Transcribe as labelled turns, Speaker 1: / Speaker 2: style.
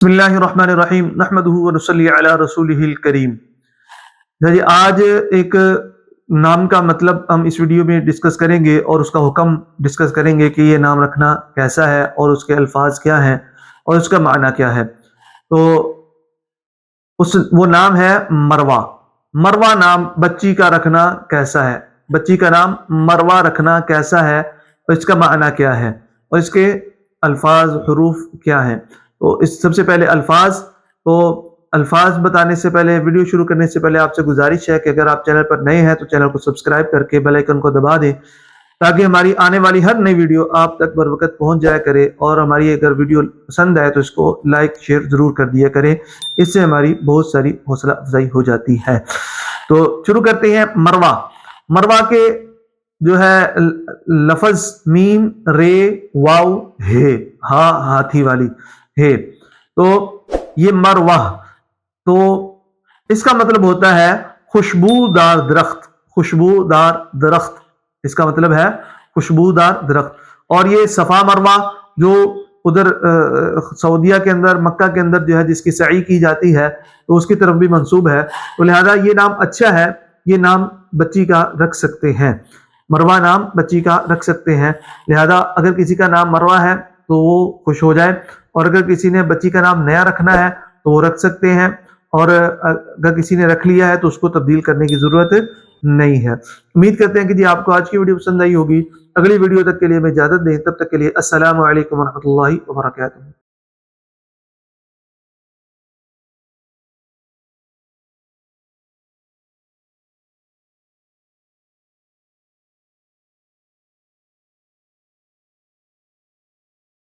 Speaker 1: بسم اللہ الرحمن الرحیم نحمدہ ونصلی علی رسولہ الکریم۔ جی آج ایک نام کا مطلب ہم اس ویڈیو میں ڈسکس کریں گے اور اس کا حکم ڈسکس کریں گے کہ یہ نام رکھنا کیسا ہے اور اس کے الفاظ کیا ہیں اور اس کا معنی کیا ہے۔ تو وہ نام ہے مروہ۔ مروہ نام بچی کا رکھنا کیسا ہے؟ بچی کا نام مروہ رکھنا کیسا ہے اور اس کا معنی کیا ہے اور اس کے الفاظ حروف کیا ہیں؟ تو اس سب سے پہلے الفاظ بتانے سے پہلے، ویڈیو شروع کرنے سے پہلے آپ سے گزارش ہے کہ اگر آپ چینل پر نئے ہیں تو چینل کو سبسکرائب کر کے بیل آئیکن کو دبا دیں تاکہ ہماری آنے والی ہر نئی ویڈیو آپ تک بر وقت پہنچ جایا کرے، اور ہماری اگر ویڈیو پسند آئے تو اس کو لائک شیئر ضرور کر دیا کریں، اس سے ہماری بہت ساری حوصلہ افزائی ہو جاتی ہے۔ تو شروع کرتے ہیں۔ مروہ، مروہ کے جو ہے لفظ میم رے واو ہے، ہاں ہاتھی والی ہے، تو یہ مروہ، تو اس کا مطلب ہوتا ہے خوشبودار درخت۔ خوشبودار درخت اس کا مطلب ہے خوشبودار درخت۔ اور یہ صفا مروہ جو ادھر سعودیہ کے اندر، مکہ کے اندر جو ہے جس کی سعی کی جاتی ہے تو اس کی طرف بھی منسوب ہے، تو لہذا یہ نام اچھا ہے، یہ نام بچی کا رکھ سکتے ہیں، مروہ نام بچی کا رکھ سکتے ہیں۔ لہذا اگر کسی کا نام مروہ ہے تو وہ خوش ہو جائے، اور اگر کسی نے بچی کا نام نیا رکھنا ہے تو وہ رکھ سکتے ہیں، اور اگر کسی نے رکھ لیا ہے تو اس کو تبدیل کرنے کی ضرورت نہیں ہے۔ امید کرتے ہیں کہ آپ کو آج کی ویڈیو پسند آئی ہوگی۔ اگلی ویڈیو تک کے لیے میں اجازت دیں، تب تک کے لیے السلام علیکم ورحمۃ اللہ وبرکاتہ۔